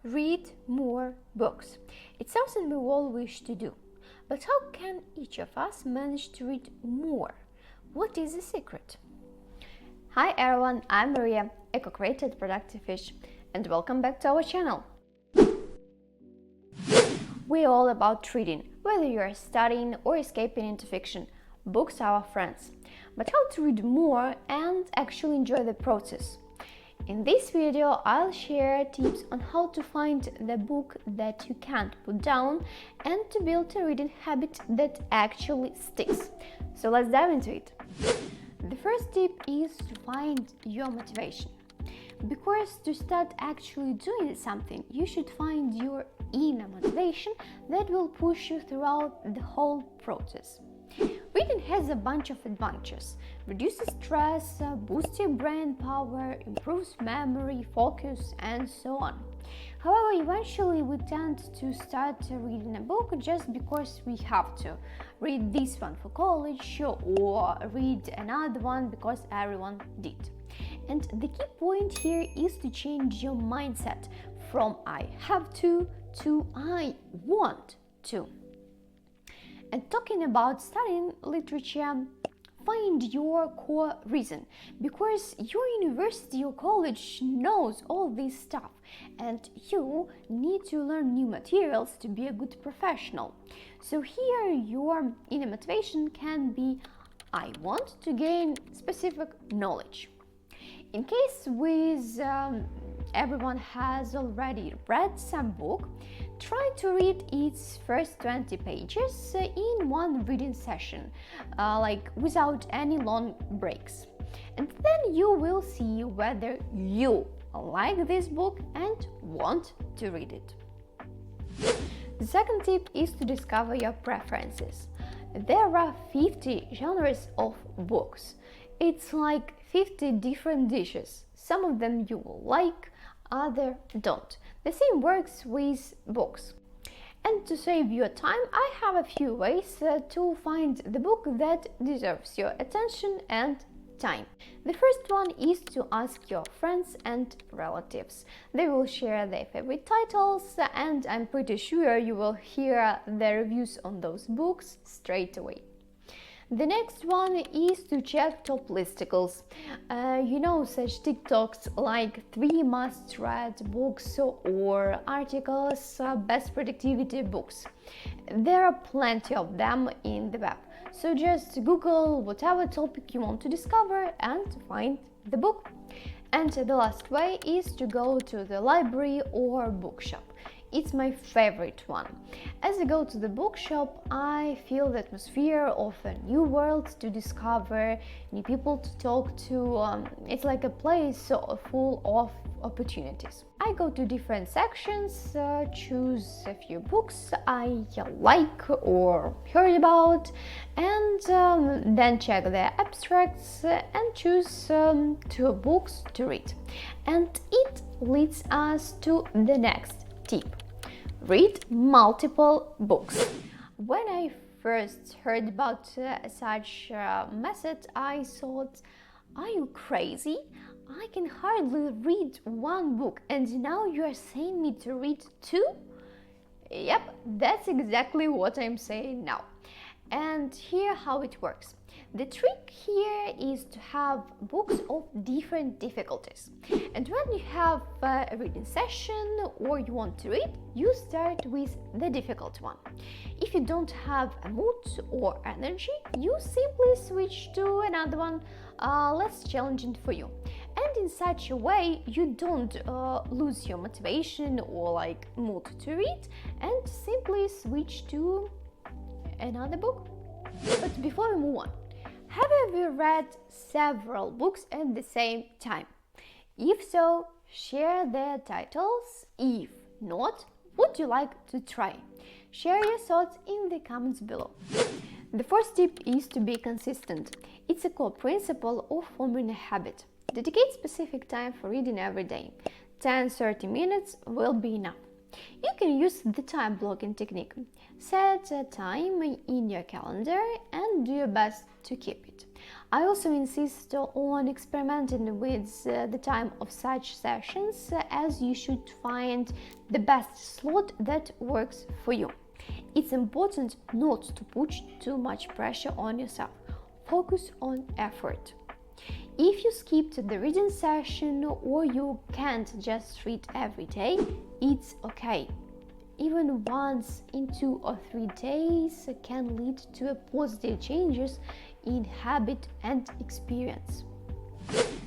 Read more books. It's something we all wish to do. But how can each of us manage to read more? What is the secret? Hi everyone, I'm Maria, a co-created Productive Fish, and welcome back to our channel. We're all about reading, whether you are studying or escaping into fiction. Books are our friends. But how to read more and actually enjoy the process? In this video, I'll share tips on how to find the book that you can't put down and to build a reading habit that actually sticks. So let's dive into it. The first tip is to find your motivation. Because to start actually doing something, you should find your inner motivation that will push you throughout the whole process. Reading has a bunch of advantages. Reduces stress, boosts your brain power, improves memory, focus, and so on. However, eventually we tend to start reading a book just because we have to. Read this one for college or read another one because everyone did. And the key point here is to change your mindset from I have to I want to. And talking about studying literature, find your core reason, because your university or college knows all this stuff and you need to learn new materials to be a good professional. So here your inner motivation can be I want to gain specific knowledge. In case with everyone has already read some book, try to read its first 20 pages in one reading session, like without any long breaks. And then you will see whether you like this book and want to read it. The second tip is to discover your preferences. There are 50 genres of books. It's like 50 different dishes. Some of them you will like, others don't. The same works with books. And to save your time, I have a few ways to find the book that deserves your attention and time. The first one is to ask your friends and relatives. They will share their favorite titles, and I'm pretty sure you will hear the reviews on those books straight away. The next one is to check top listicles. Such TikToks like 3 must-read books or articles, best productivity books. There are plenty of them in the web. So just Google whatever topic you want to discover and find the book. And the last way is to go to the library or bookshop. It's my favorite one. As I go to the bookshop, I feel the atmosphere of a new world to discover, new people to talk to. It's like a place full of opportunities. I go to different sections, choose a few books I like or heard about, and then check the abstracts and choose 2 books to read. And it leads us to the next tip. Read multiple books. When I first heard about such method, I thought, are you crazy? I can hardly read one book and now you are saying me to read 2? Yep, that's exactly what I'm saying now. And here how it works. The trick here is to have books of different difficulties. And when you have a reading session or you want to read, you start with the difficult one. If you don't have a mood or energy, you simply switch to another one less challenging for you. And in such a way, you don't lose your motivation or mood to read and simply switch to another book. But before we move on, have you ever read several books at the same time? If so, share their titles. If not, would you like to try? Share your thoughts in the comments below. The first tip is to be consistent. It's a core principle of forming a habit. Dedicate specific time for reading every day. 10-30 minutes will be enough. You can use the time blocking technique. Set a time in your calendar and do your best to keep it. I also insist on experimenting with the time of such sessions, as you should find the best slot that works for you. It's important not to put too much pressure on yourself. Focus on effort. If you skipped the reading session or you can't just read every day, it's okay. Even once in 2 or 3 days can lead to positive changes in habit and experience.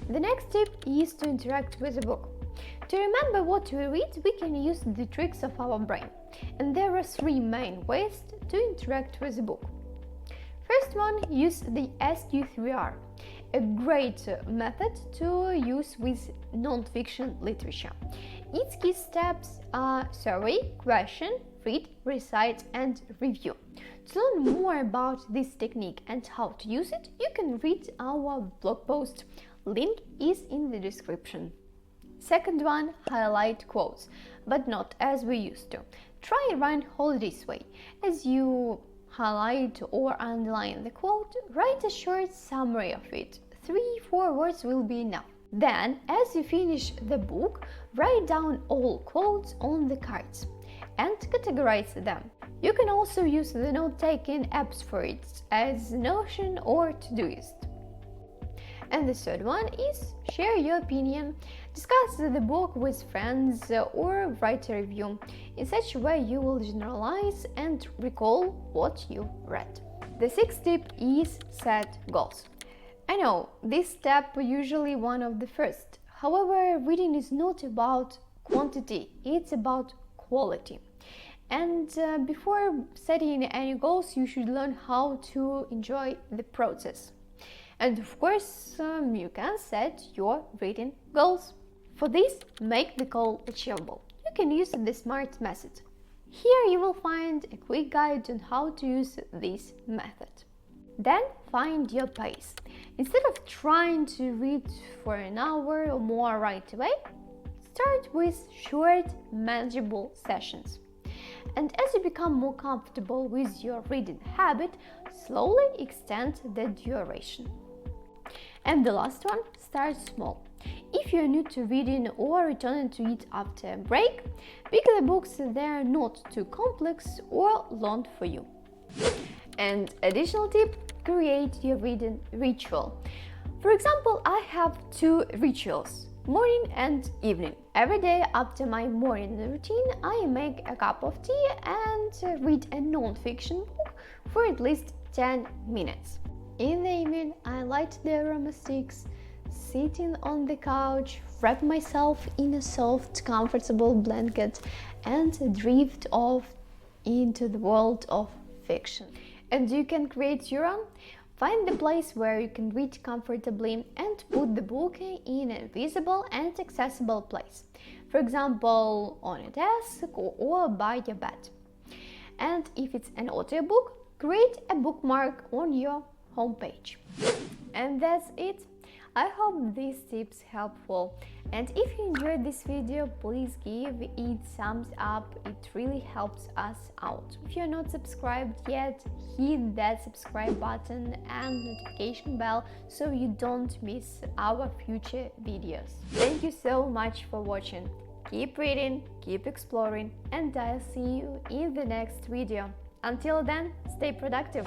The next tip is to interact with the book. To remember what we read, we can use the tricks of our brain. And there are 3 main ways to interact with the book. First one, use the SQ3R, a great method to use with non-fiction literature. Its key steps are survey, question, read, recite, and review. To learn more about this technique and how to use it, you can read our blog post. Link is in the description. Second one, highlight quotes, but not as we used to. Try Ryan Holiday's way. As you highlight or underline the quote, write a short summary of it. 3-4 words will be enough. Then, as you finish the book, write down all quotes on the cards and categorize them. You can also use the note-taking apps for it, as Notion or Todoist. And the third one is share your opinion. Discuss the book with friends or write a review. In such a way you will generalize and recall what you read. The sixth tip is set goals. I know, this step is usually one of the first. However, reading is not about quantity, it's about quality. And before setting any goals, you should learn how to enjoy the process. And of course, you can set your reading goals. For this, make the goal achievable. You can use the SMART method. Here you will find a quick guide on how to use this method. Then find your pace. Instead of trying to read for an hour or more right away, start with short, manageable sessions. And as you become more comfortable with your reading habit, slowly extend the duration. And the last one, start small. If you're new to reading or returning to it after a break, pick the books that are not too complex or long for you. And additional tip, create your reading ritual. For example, I have 2 rituals, morning and evening. Every day after my morning routine, I make a cup of tea and read a non-fiction book for at least 10 minutes. In the evening, I light the aroma sticks, sitting on the couch, wrap myself in a soft, comfortable blanket and drift off into the world of fiction. And you can create your own. Find the place where you can read comfortably and put the book in a visible and accessible place. For example, on a desk or by your bed. And if it's an audiobook, create a bookmark on your homepage. And that's it. I hope these tips helpful, and if you enjoyed this video, please give it thumbs up, it really helps us out. If you're not subscribed yet, hit that subscribe button and notification bell so you don't miss our future videos. Thank you so much for watching. Keep reading, keep exploring, and I'll see you in the next video. Until then, stay productive.